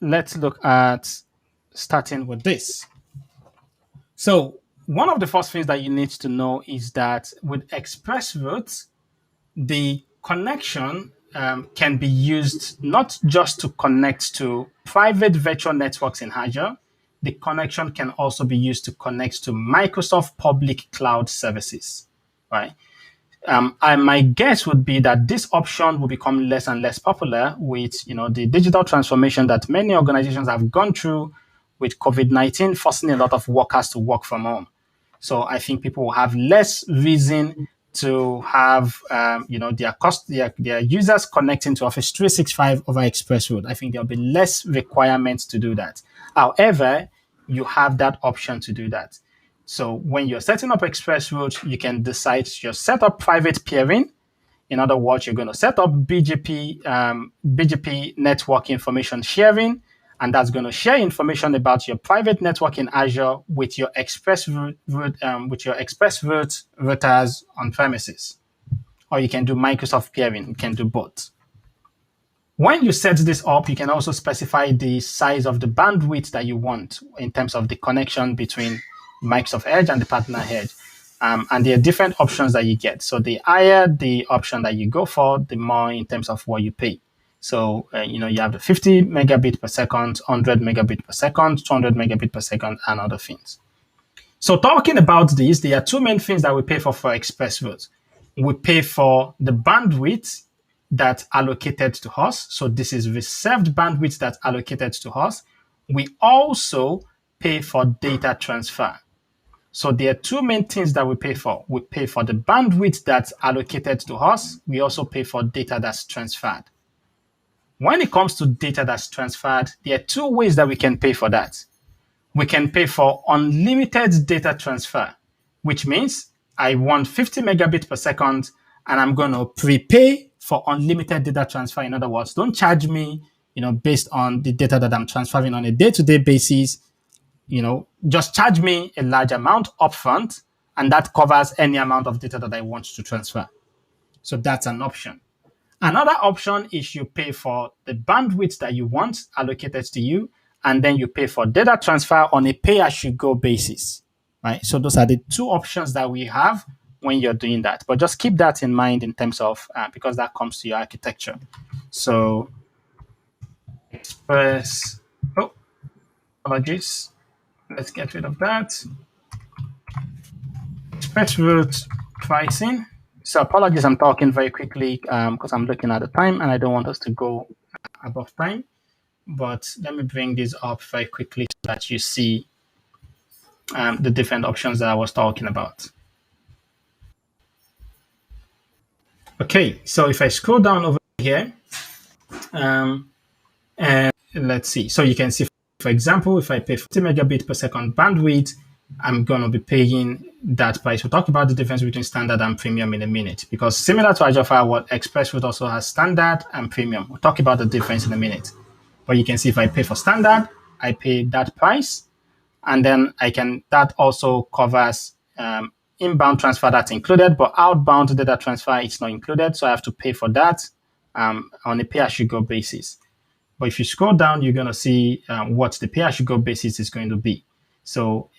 let's look at starting with this. So one of the first things that you need to know is that with express routes, the connection can be used not just to connect to private virtual networks in Azure. The connection can also be used to connect to Microsoft public cloud services, right? And my guess would be that this option will become less and less popular with the digital transformation that many organizations have gone through with COVID-19, forcing a lot of workers to work from home. So I think people will have less reason to have their users connecting to Office 365 over Express Route. I think there'll be less requirements to do that. However, you have that option to do that. So when you're setting up Express Route, you can decide to set up private peering. In other words, you're going to set up BGP network information sharing, and that's going to share information about your private network in Azure with your express route routers on premises. Or you can do Microsoft peering. You can do both. When you set this up, you can also specify the size of the bandwidth that you want in terms of the connection between Microsoft Edge and the partner Edge. And there are different options that you get. So the higher the option that you go for, the more in terms of what you pay. So, you have the 50 megabit per second, 100 megabit per second, 200 megabit per second, and other things. So talking about this, there are two main things that we pay for Express Route. We pay for the bandwidth that's allocated to us. So this is reserved bandwidth that's allocated to us. We also pay for data transfer. So there are two main things that we pay for. We pay for the bandwidth that's allocated to us. We also pay for data that's transferred. When it comes to data that's transferred, there are two ways that we can pay for that. We can pay for unlimited data transfer, which means I want 50 megabits per second and I'm going to prepay for unlimited data transfer. In other words, don't charge me, based on the data that I'm transferring on a day-to-day basis. Just charge me a large amount upfront, and that covers any amount of data that I want to transfer. So that's an option. Another option is you pay for the bandwidth that you want allocated to you, and then you pay for data transfer on a pay-as-you-go basis, right? So those are the two options that we have when you're doing that. But just keep that in mind in terms of, because that comes to your architecture. So apologies. Let's get rid of that. Express route pricing. So apologies, I'm talking very quickly because I'm looking at the time and I don't want us to go above time. But let me bring this up very quickly so that you see the different options that I was talking about. Okay, so if I scroll down over here, and let's see. So you can see, for example, if I pay 50 megabit per second bandwidth, I'm going to be paying that price. We'll talk about the difference between standard and premium in a minute, because similar to Azure Firewall, Express Route also has standard and premium. We'll talk about the difference in a minute. But you can see if I pay for standard, I pay that price, and then that also covers inbound transfer that's included, but outbound data transfer it's not included, so I have to pay for that on a pay-as-you-go basis. But if you scroll down, you're going to see what the pay-as-you-go basis is going to be. So,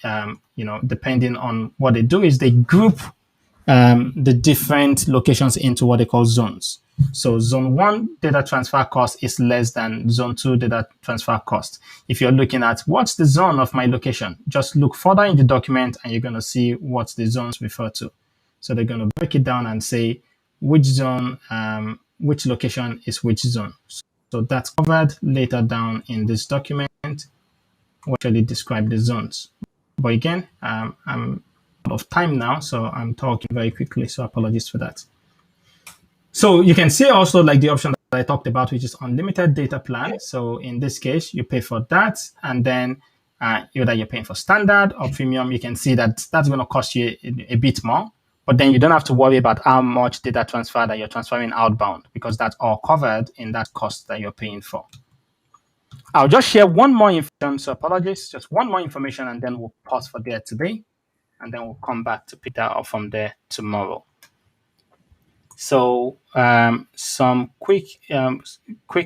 depending on what they do is they group the different locations into what they call zones. So zone 1 data transfer cost is less than zone 2 data transfer cost. If you're looking at what's the zone of my location, just look further in the document and you're going to see what the zones refer to. So they're going to break it down and say which zone, which location is which zone. So that's covered later down in this document. We actually describe the zones. But again, I'm out of time now, so I'm talking very quickly, so apologies for that. So you can see also like the option that I talked about, which is unlimited data plan. So in this case, you pay for that, and then either you're paying for standard or premium. You can see that that's going to cost you a bit more, but then you don't have to worry about how much data transfer that you're transferring outbound, because that's all covered in that cost that you're paying for. I'll just share one more information, so apologies, just one more information, and then we'll pause for there today, and then we'll come back to pick that up from there tomorrow. So some quick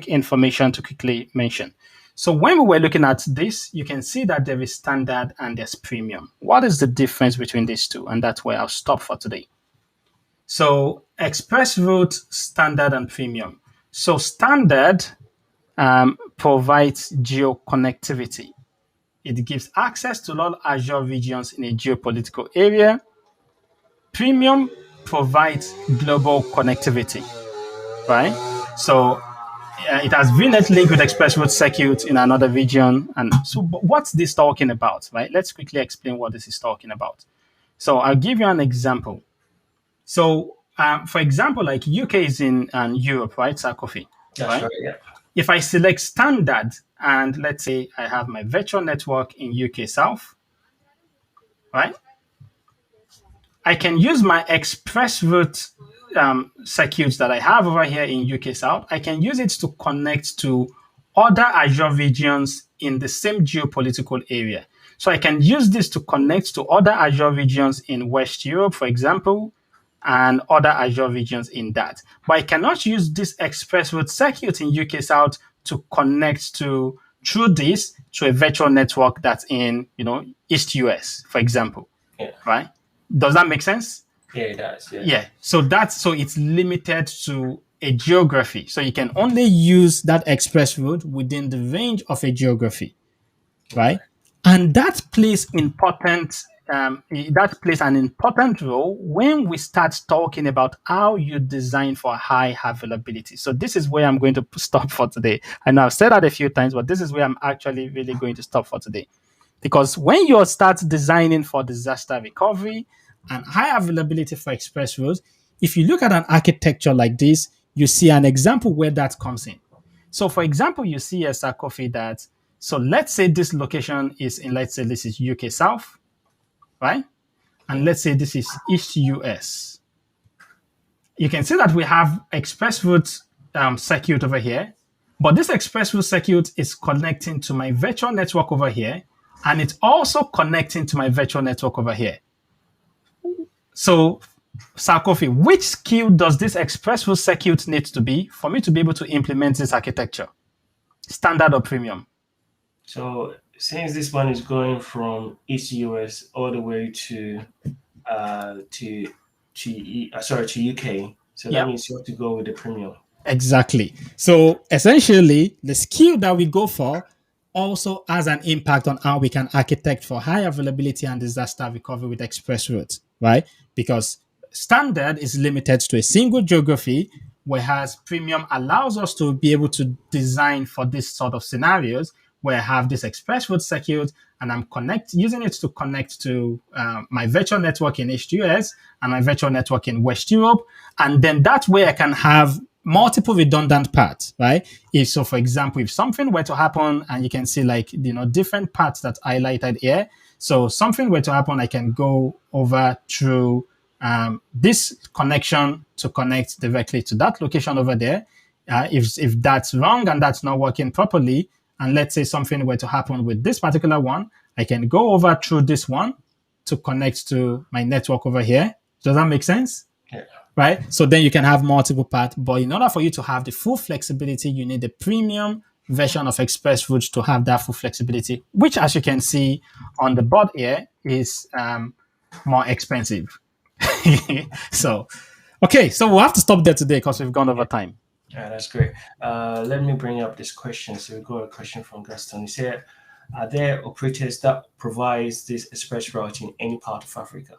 information to quickly mention. So when we were looking at this, you can see that there is standard and there's premium. What is the difference between these two? And that's where I'll stop for today. So express route, standard, and premium. So standard provides geo connectivity. It gives access to all Azure regions in a geopolitical area. Premium provides global connectivity, right? So it has VNet link with express route circuit in another region. And so what's this talking about, right? Let's quickly explain what this is talking about. So I'll give you an example. So for example, like UK is in Europe, right? Sarkofi, That's right, yeah. If I select standard, and let's say I have my virtual network in UK South, right? I can use my express route circuits that I have over here in UK South. I can use it to connect to other Azure regions in the same geopolitical area. So I can use this to connect to other Azure regions in West Europe, for example, and other Azure regions in that. But I cannot use this express route circuit in UK South to connect through this to a virtual network that's in, East US, for example, right? Does that make sense? Yeah, it does. Yeah. So it's limited to a geography. So you can only use that express route within the range of a geography, right? And that plays an important role when we start talking about how you design for high availability. So this is where I'm going to stop for today. I know I've said that a few times, but this is where I'm actually really going to stop for today. Because when you start designing for disaster recovery and high availability for express routes, if you look at an architecture like this, you see an example where that comes in. So for example, you see a Sarkofi that, so let's say this location is in, let's say this is UK South, right? And let's say this is East US. You can see that we have express route circuit over here, but this express route circuit is connecting to my virtual network over here, and it's also connecting to my virtual network over here. So, Sarkofi, which skill does this express route circuit need to be for me to be able to implement this architecture? Standard or premium? So, since this one is going from East US all the way to UK, so that means you have to go with the premium. Exactly. So essentially, the skill that we go for also has an impact on how we can architect for high availability and disaster recovery with express routes, right? Because standard is limited to a single geography, whereas premium allows us to be able to design for this sort of scenarios where I have this express route circuit and I'm using it to connect to my virtual network in East US and my virtual network in West Europe. And then that way I can have multiple redundant paths, right? So for example, if something were to happen, and you can see different paths that highlighted here. So something were to happen, I can go over through this connection to connect directly to that location over there. If that's wrong and that's not working properly, And let's say something were to happen with this particular one, I can go over through this one to connect to my network over here. Does that make sense? Yeah. Right? So then you can have multiple paths. But in order for you to have the full flexibility, you need the premium version of Express Route to have that full flexibility, which, as you can see on the board here, is more expensive. So, okay, so we'll have to stop there today because we've gone over time. Yeah, that's great. Let me bring up this question. So we got a question from Gaston. He said, are there operators that provides this express route in any part of Africa?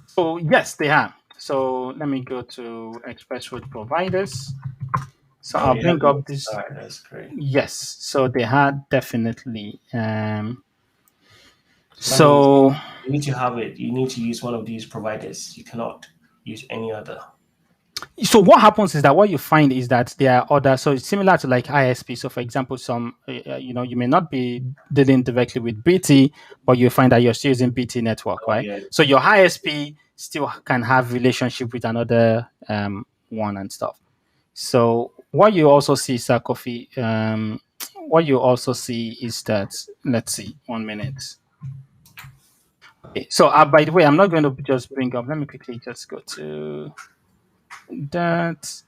So yes, they have. So let me go to Express Route providers. So Oh, I'll yeah. bring up this. All right, that's great. Yes, so they had definitely. So So you need to have it. You need to use one of these providers. You cannot use any other. so what happens is that what you find is that there are other. So it's similar to like ISP. So for example, some you may not be dealing directly with BT, but you find that you're still using BT network, Oh, right? yeah. So your ISP still can have relationship with another one and stuff. So what you also see, Sir Kofi, what you also see is that, let's see, 1 minute. Okay, so by the way, I'm not going to just bring up, let me quickly just go to that.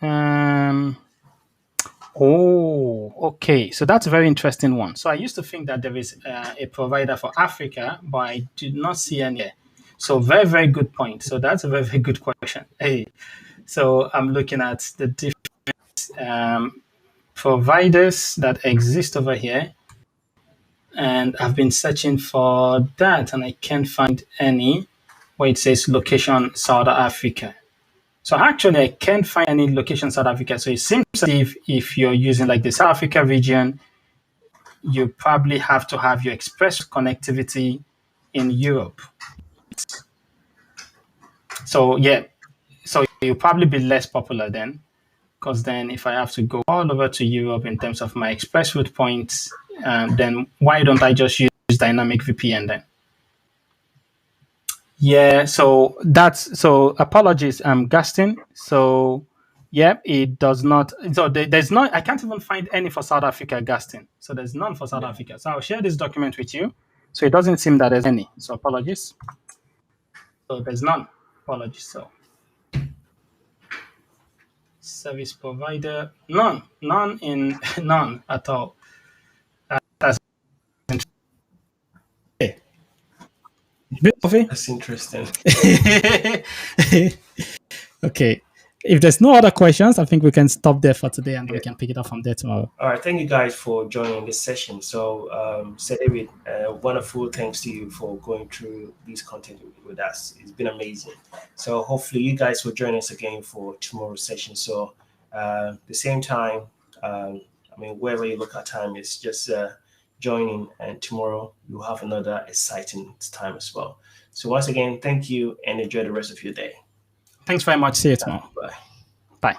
Um, oh, okay. So that's a very interesting one. So I used to think that there is a provider for Africa, but I did not see any. So very, very good point. So that's a very, very good question. Hey, so I'm looking at the different providers that exist over here, and I've been searching for that, and I can't find any where it says location South Africa. So actually, I can't find any location South Africa. So it seems as if you're using like the South Africa region, you probably have to have your express connectivity in Europe. So yeah, so you'll probably be less popular then, because then if I have to go all over to Europe in terms of my express route points, then why don't I just use dynamic VPN then? Yeah, so that's so apologies, Gaston. So yeah, it does not. So there's not. I can't even find any for South Africa, Gaston. So there's none for South Africa. So I'll share this document with you. So it doesn't seem that there's any. So apologies. So there's none. Apologies. So service provider, none in none at all. That's okay. Bit of it. That's interesting. Okay. If there's no other questions, I think we can stop there for today and we Yeah. can pick it up from there tomorrow. All right. Thank you guys for joining this session. So, Sir David, wonderful thanks to you for going through this content with us. It's been amazing. So, hopefully, you guys will join us again for tomorrow's session. So, the same time, I mean, wherever you look at time, is just joining, and tomorrow you'll have another exciting time as well. So, once again, thank you and enjoy the rest of your day. Thanks very much. See you tomorrow. Bye. Bye.